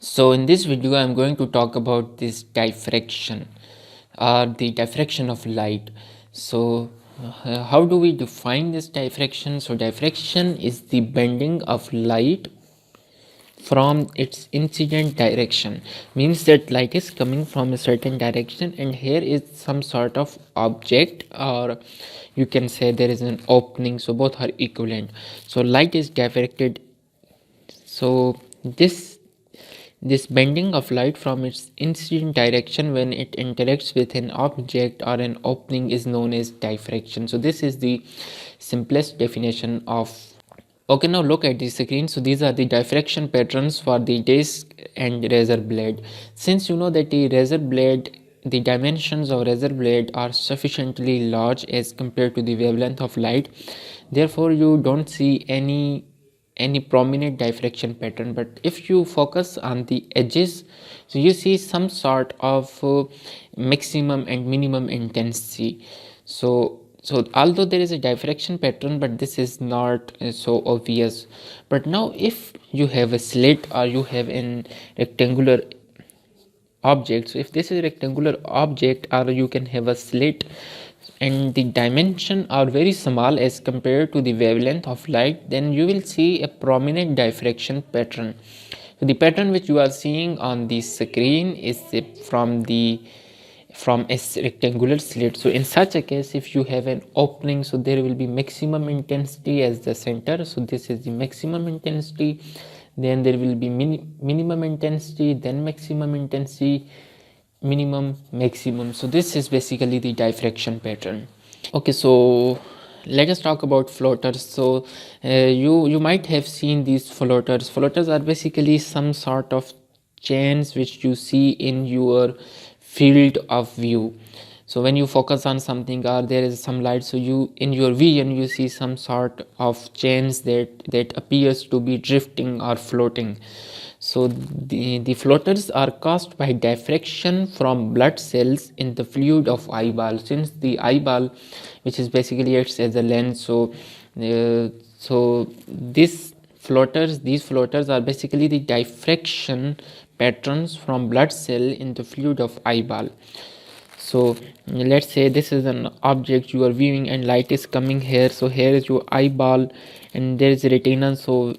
So in this video I'm going to talk about this diffraction or the diffraction of light. So how do we define this diffraction? So diffraction is the bending of light from its incident direction, means that light is coming from a certain direction and here is some sort of object, or you can say there is an opening, so both are equivalent. So light is diffracted. So this bending of light from its incident direction when it interacts with an object or an opening is known as diffraction. So this is the simplest definition of. Okay, now look at the screen. So these are the diffraction patterns for the disc and razor blade. Since you know that the dimensions of razor blade are sufficiently large as compared to the wavelength of light, therefore you don't see any prominent diffraction pattern. But if you focus on the edges, so you see some sort of maximum and minimum intensity. So although there is a diffraction pattern, but this is not so obvious. But now if you have a slit or you have an rectangular object, so if this is a rectangular object or you can have a slit and the dimension are very small as compared to the wavelength of light, then you will see a prominent diffraction pattern. So the pattern which you are seeing on the screen is from a rectangular slit. So in such a case, if you have an opening, so there will be maximum intensity as the center. So this is the maximum intensity, then there will be minimum intensity, then maximum intensity, minimum, maximum. So this is basically the diffraction pattern. Okay, so let us talk about floaters. So you might have seen these floaters are basically some sort of chains which you see in your field of view. So when you focus on something or there is some light, so you in your vision you see some sort of chains that appears to be drifting or floating. So the floaters are caused by diffraction from blood cells in the fluid of eyeball. Since the eyeball, which is basically acts as a lens, so these floaters are basically the diffraction patterns from blood cell in the fluid of eyeball. So let's say this is an object you are viewing and light is coming here. So here is your eyeball and there is a retina. So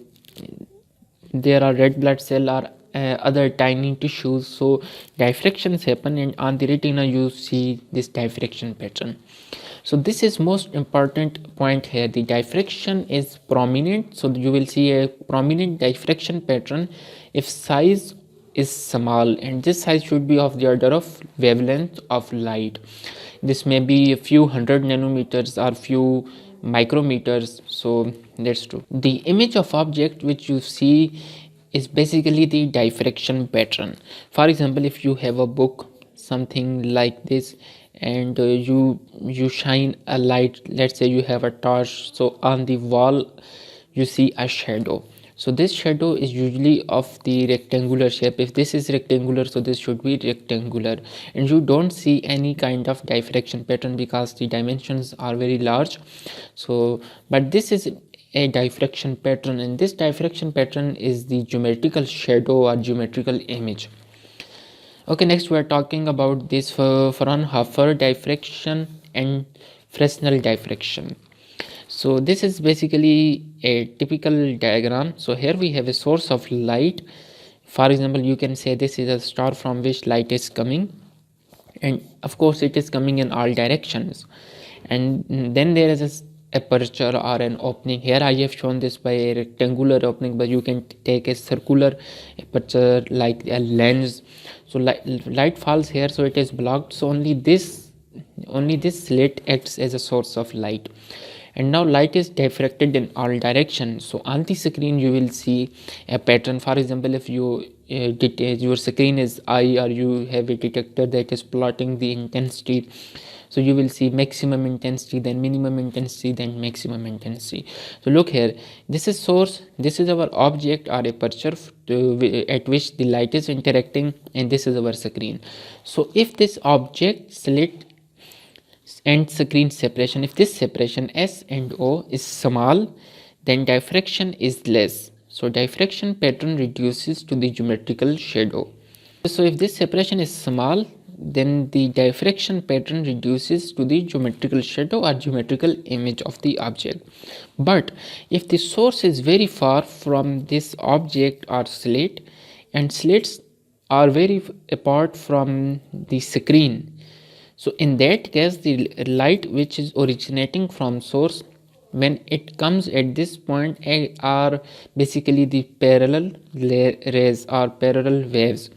there are red blood cell or other tiny tissues. So diffractions happen and on the retina you see this diffraction pattern. So this is most important point here. The diffraction is prominent, so you will see a prominent diffraction pattern if size is small, and this size should be of the order of wavelength of light. This may be a few hundred nanometers or few micrometers. So that's true. The image of object which you see is basically the diffraction pattern. For example, if you have a book, something like this, and you shine a light, let's say you have a torch, so on the wall you see a shadow. So this shadow is usually of the rectangular shape. If this is rectangular, so this should be rectangular, and you don't see any kind of diffraction pattern because the dimensions are very large. So but this is a diffraction pattern, and this diffraction pattern is the geometrical shadow or geometrical image. Okay, next we are talking about this Fraunhofer diffraction and Fresnel diffraction. So this is basically a typical diagram. So here we have a source of light. For example, you can say this is a star from which light is coming, and of course it is coming in all directions. And then there is a aperture or an opening. Here I have shown this by a rectangular opening, but you can take a circular aperture like a lens. So light falls here, so it is blocked. So only this slit acts as a source of light, and now light is diffracted in all directions. So on the screen you will see a pattern. For example, if your screen is eye, or you have a detector that is plotting the intensity, so you will see maximum intensity, then minimum intensity, then maximum intensity. So look here, this is source, this is our object or aperture at which the light is interacting, and this is our screen. So if this object slit and screen separation, if this separation S and O is small, then diffraction is less. So diffraction pattern reduces to the geometrical shadow. So if this separation is small, then the diffraction pattern reduces to the geometrical shadow or geometrical image of the object. But if the source is very far from this object or slit, and slits are very apart from the screen, so in that case the light which is originating from source, when it comes at this point, are basically the parallel rays or parallel waves,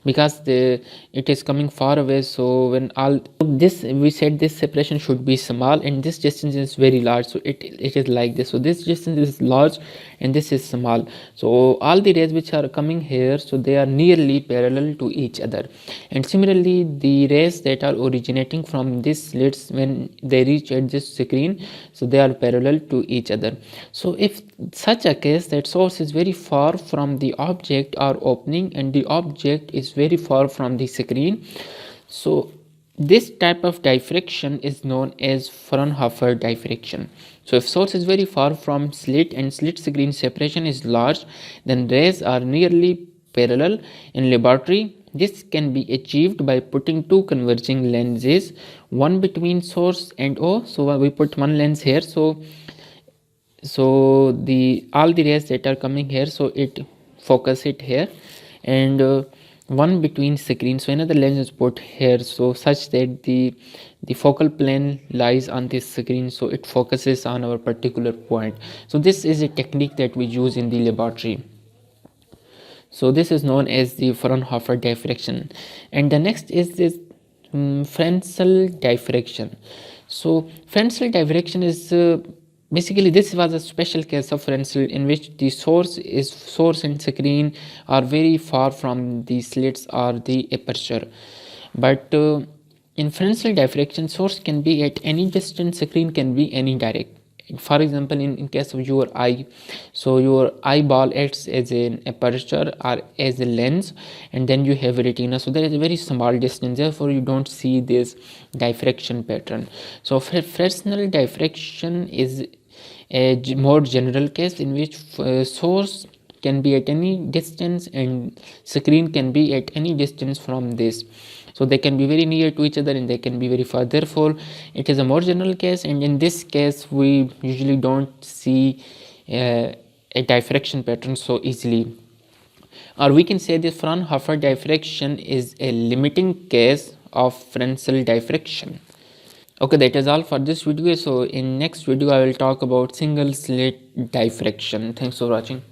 because it is coming far away. So when all this, we said this separation should be small and this distance is very large, so it is like this. So this distance is large and this is small, so all the rays which are coming here, so they are nearly parallel to each other. And similarly the rays that are originating from this slits, when they reach at this screen, so they are parallel to each other. So if such a case that source is very far from the object or opening and the object is very far from the screen, so this type of diffraction is known as Fraunhofer diffraction. So if source is very far from slit and slit screen separation is large, then rays are nearly parallel. In laboratory, this can be achieved by putting two converging lenses, one between source and O. So we put one lens here, so the all the rays that are coming here, so it focus it here, and one between screens. So another lens is put here, so such that the focal plane lies on this screen, so it focuses on our particular point. So this is a technique that we use in the laboratory. So this is known as the Fraunhofer diffraction. And the next is this Fresnel diffraction. So Fresnel diffraction is basically, this was a special case of Fresnel in which the source and screen are very far from the slits or the aperture. But in Fresnel diffraction, source can be at any distance, screen can be any direct. For example, in case of your eye, so your eyeball acts as an aperture or as a lens, and then you have a retina, so there is a very small distance, therefore you don't see this diffraction pattern. So Fresnel diffraction is a more general case in which source can be at any distance and screen can be at any distance from this. So they can be very near to each other and they can be very far, therefore it is a more general case. And in this case we usually don't see a diffraction pattern so easily, or we can say the Fraunhofer diffraction is a limiting case of Fresnel diffraction. Okay, that is all for this video. So in next video I will talk about single slit diffraction. Thanks for watching.